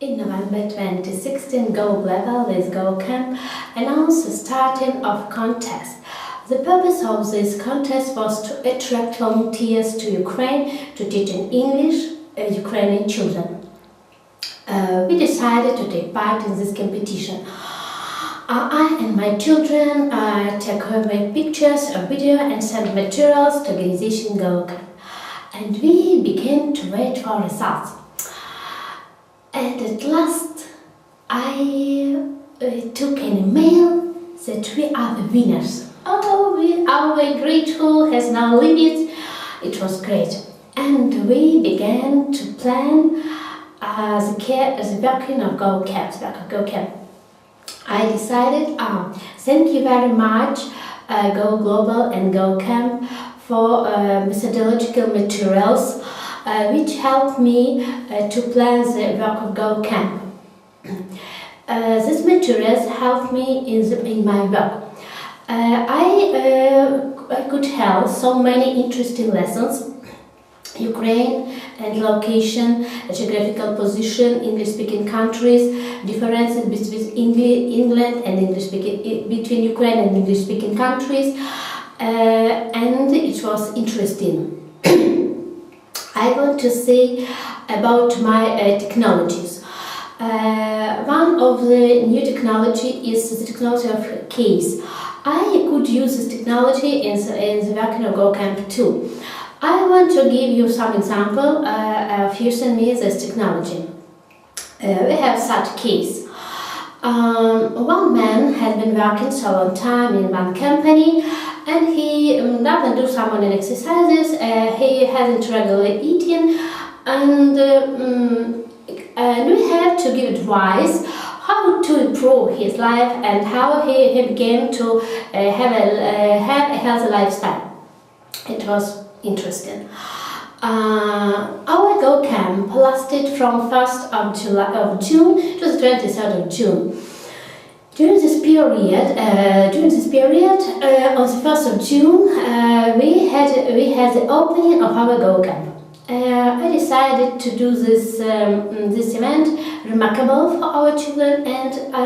In November 2016, Go Global with GoCamp announced the starting of contest. The purpose of this contest was to attract volunteers to Ukraine to teach in English Ukrainian children. We decided to take part in this competition. I and my children take away pictures or video and send materials to organization GoCamp. And we began to wait for results. And at last, I took an email that we are the winners. Oh, our grateful has no limits. It was great. And we began to plan the working of GoCamp. I decided, thank you very much, Go Global and GoCamp for methodological materials which helped me to plan the work of GoCamp. These materials helped me in my work. I could have so many interesting lessons: Ukraine and location, geographical position, English-speaking countries, differences between England and between Ukraine and English-speaking countries, and it was interesting. I want to say about my technologies. One of the new technology is the technology of case. I could use this technology in the working of GoCamp too. I want to give you some example of using this technology. We have such case. One man has been working so long time in one company, and he doesn't do so many exercises. He hasn't regularly eaten, and we have to give advice how to improve his life and how he began to have a healthy lifestyle. It was interesting. Our GoCamp lasted from 1st of June to the 23rd of June. During this period, on the 1st of June, we had the opening of our GoCamp. I decided to do this event remarkable for our children, and I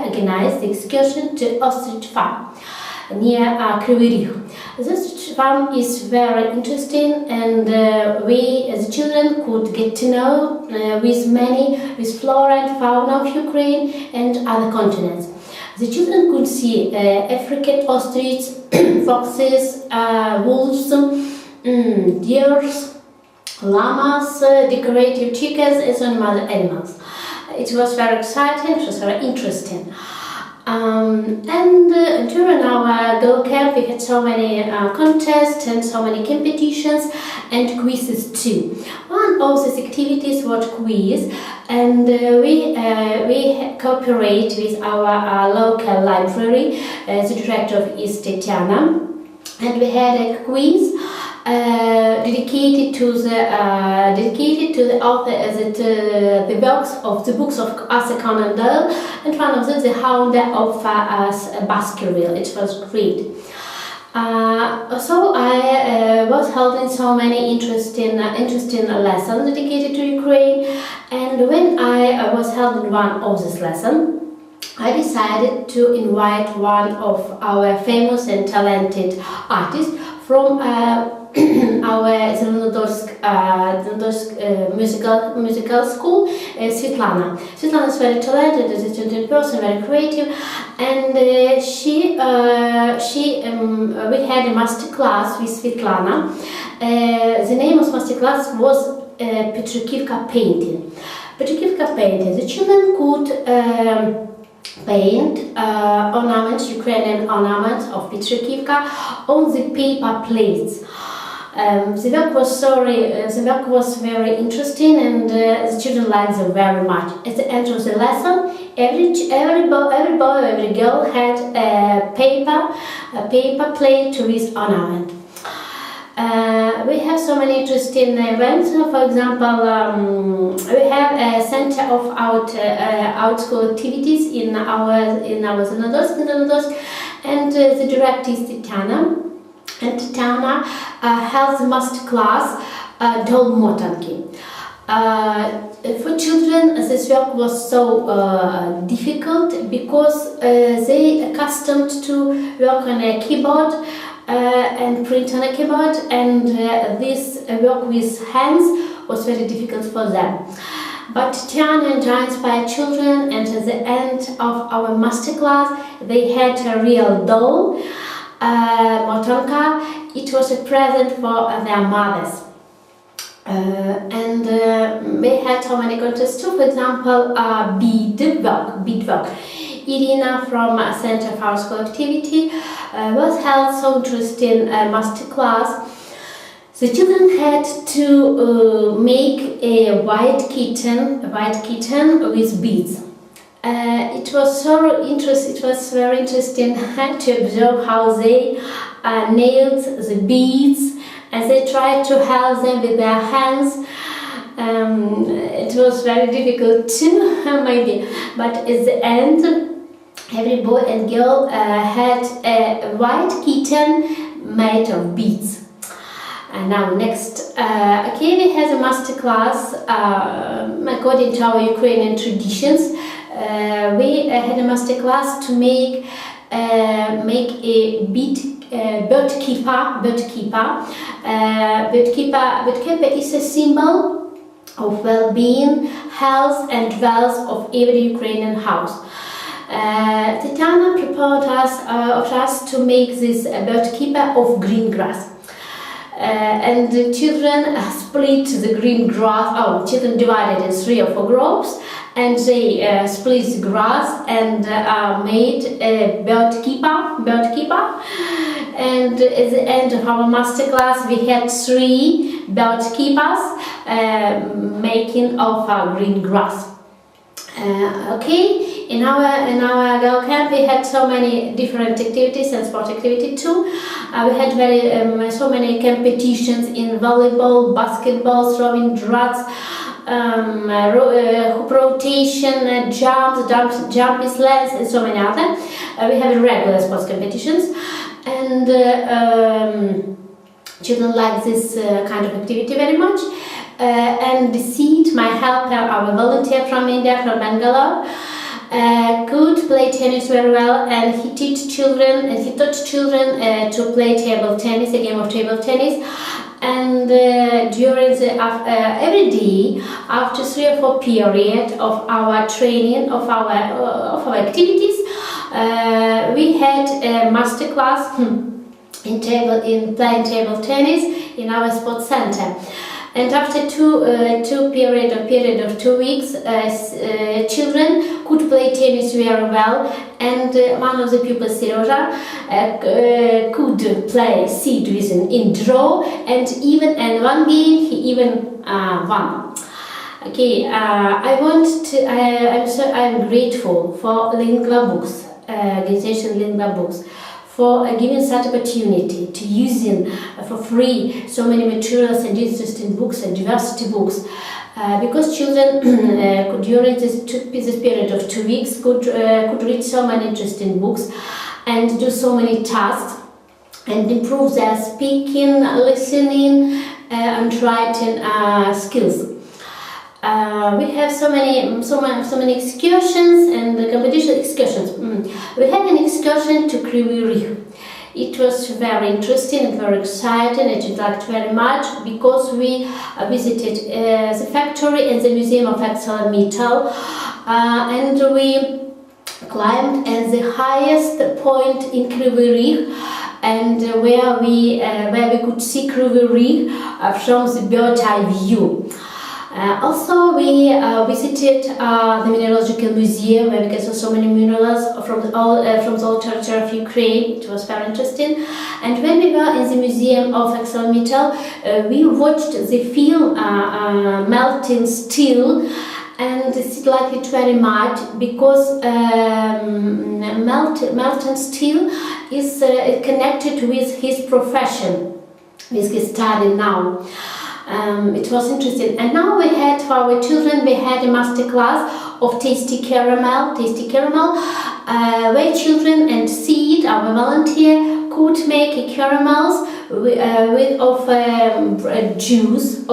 organized the excursion to ostrich farm near Kryvyi Rih. This farm is very interesting, and we as children could get to know with flora and fauna of Ukraine and other continents. The children could see African ostriches, foxes, wolves, deers, llamas, decorative chickens, and some other animals. It was very exciting, it was very interesting. During our GoCamp we had so many contests and so many competitions and quizzes too. One of these activities was quiz, and we cooperate with our local library. The director of is Tatiana, and we had a quiz dedicated to the author, the books of Arthur Conan Doyle, and one of them the founder of Baskerville. It was great. So I was holding so many interesting lessons dedicated to Ukraine, and when I was holding one of these lessons, I decided to invite one of our famous and talented artists from our Zelenodolsk musical school, Svetlana. Svetlana is very talented, is a talented person, very creative, and we had a master class with Svetlana. The name of master class was Petrikivka painting. Petrikivka painting. The children could paint ornaments, Ukrainian ornaments of Petrikivka on the paper plates. The work was very interesting, and the children liked them very much. At the end of the lesson, every boy, every girl had a paper plate with ornament. We have so many interesting events. For example, we have a center of out school activities in our Zelenodolsk, and the director is Tatiana. And Tatiana held the master class Doll Motanki. For children, this work was so difficult because they accustomed to work on a keyboard and print on a keyboard, and this work with hands was very difficult for them. But Tiana and I inspired children, and at the end of our masterclass, they had a real doll, Motonka. It was a present for their mothers. And we had so many contests too. For example, beadwork. Irina from Center for Our School Activity was held so interesting masterclass. The children had to make a white kitten with beads. It was so interesting. It was very interesting to observe how they nailed the beads, and they tried to hold them with their hands. It was very difficult too, maybe, but at the end, every boy and girl had a white kitten made of beads. And now next, okay, we had a masterclass according to our Ukrainian traditions. We had a masterclass to make a bird keeper. Bird keeper is a symbol of well-being, health and wealth of every Ukrainian house. Tatiana prepared us to make this bird keeper of green grass. And the children split the green grass. Children divided in 3 or 4 groups, and they split the grass and made a bird keeper. And at the end of our masterclass, we had 3 bird keepers making of green grass. Okay. In our GoCamp, we had so many different activities and sport activity too. We had so many competitions in volleyball, basketball, throwing darts, hoop rotation, jumping sleds, and so many other. We have regular sports competitions, and children like this kind of activity very much. And Seed, my helper, our volunteer from India, from Bangalore, could play tennis very well, and he taught children to play table tennis, a game of table tennis. And during every day, after 3 or 4 periods of our training, of our activities, we had a master class in playing table tennis in our sports center. And after two period of 2 weeks, children could play tennis very well, and one of the pupils, Seroja, could play seed in draw, and one game he even won. Okay, I'm grateful for Lingua Books, organization Lingua Books, for giving such opportunity to using for free so many materials and interesting books and diversity books, because children could during this period of 2 weeks could read so many interesting books and do so many tasks and improve their speaking, listening, and writing skills. We have so many excursions and competition excursions. We had an excursion to Kryvyi Rih. It was very interesting and very exciting. I liked very much because we visited the factory and the Museum of ArcelorMittal, and we climbed at the highest point in Kryvyi Rih, and where we could see Kryvyi Rih from the bird's eye view. Also, we visited the Mineralogical Museum, where we saw so many minerals from the whole territory of Ukraine. It was very interesting. And when we were in the Museum of ArcelorMittal, we watched the film Melting Steel, and it liked it very much because melting steel is connected with his profession, with his study now. It was interesting. And now we had, for our children, we had a master class of tasty caramel, where children and Seed, our volunteer, could make caramels of juice,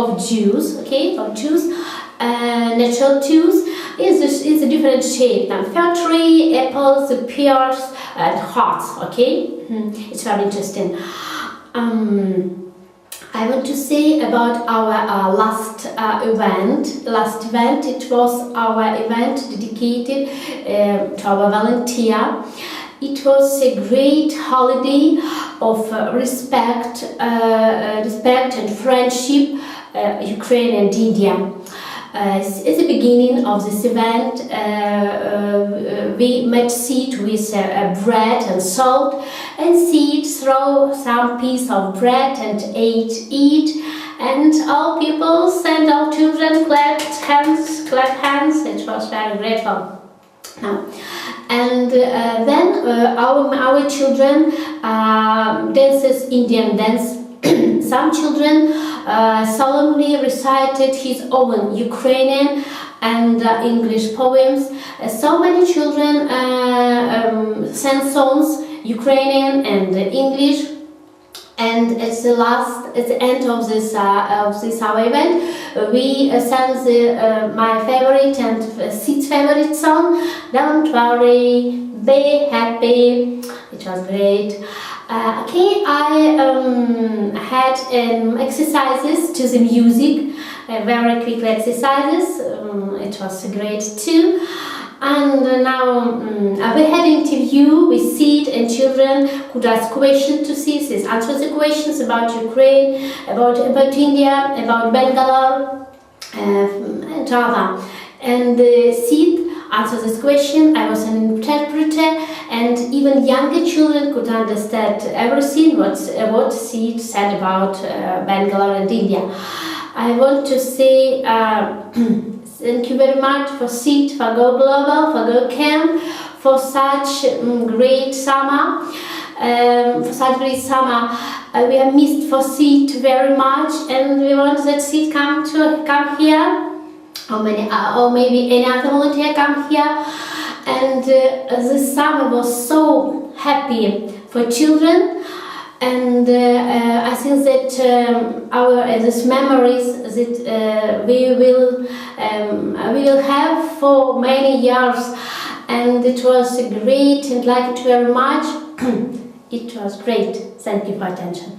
natural tools is a different shape. Fir tree, apples, pears, and hearts. Okay, it's very interesting. I want to say about our last event. Last event, it was our event dedicated to our volunteer. It was a great holiday of respect and friendship, Ukraine and India. At the beginning of this event, we made seed with bread and salt, and seed throw some piece of bread and ate it, and all people and all children clapped hands. It was very grateful. And then our children dances Indian dance. Some children solemnly recited his own Ukrainian and English poems. So many children sang songs, Ukrainian and English. And at the end of this our event, we sang my favorite and Sid's favorite song, "Don't worry, be happy." It was great. Okay, I had exercises to the music, very quick exercises. It was great too. And now we had an interview with Sid, and children could ask questions to Sid. Sid answered the questions about Ukraine, about India, about Bangalore, and Java. And Sid answered this question. I was an interpreter, and even younger children could understand everything what Sid said about Bangalore and India. I want to say thank you very much for Sid, for Go Global, for GoCamp, for such great summer. We have missed for Sid very much, and we want that Sid come here, or maybe any other volunteer come here. And this summer was so happy for children. And I think that these memories that we will have for many years, and it was great, and like it very much. It was great. Thank you for attention.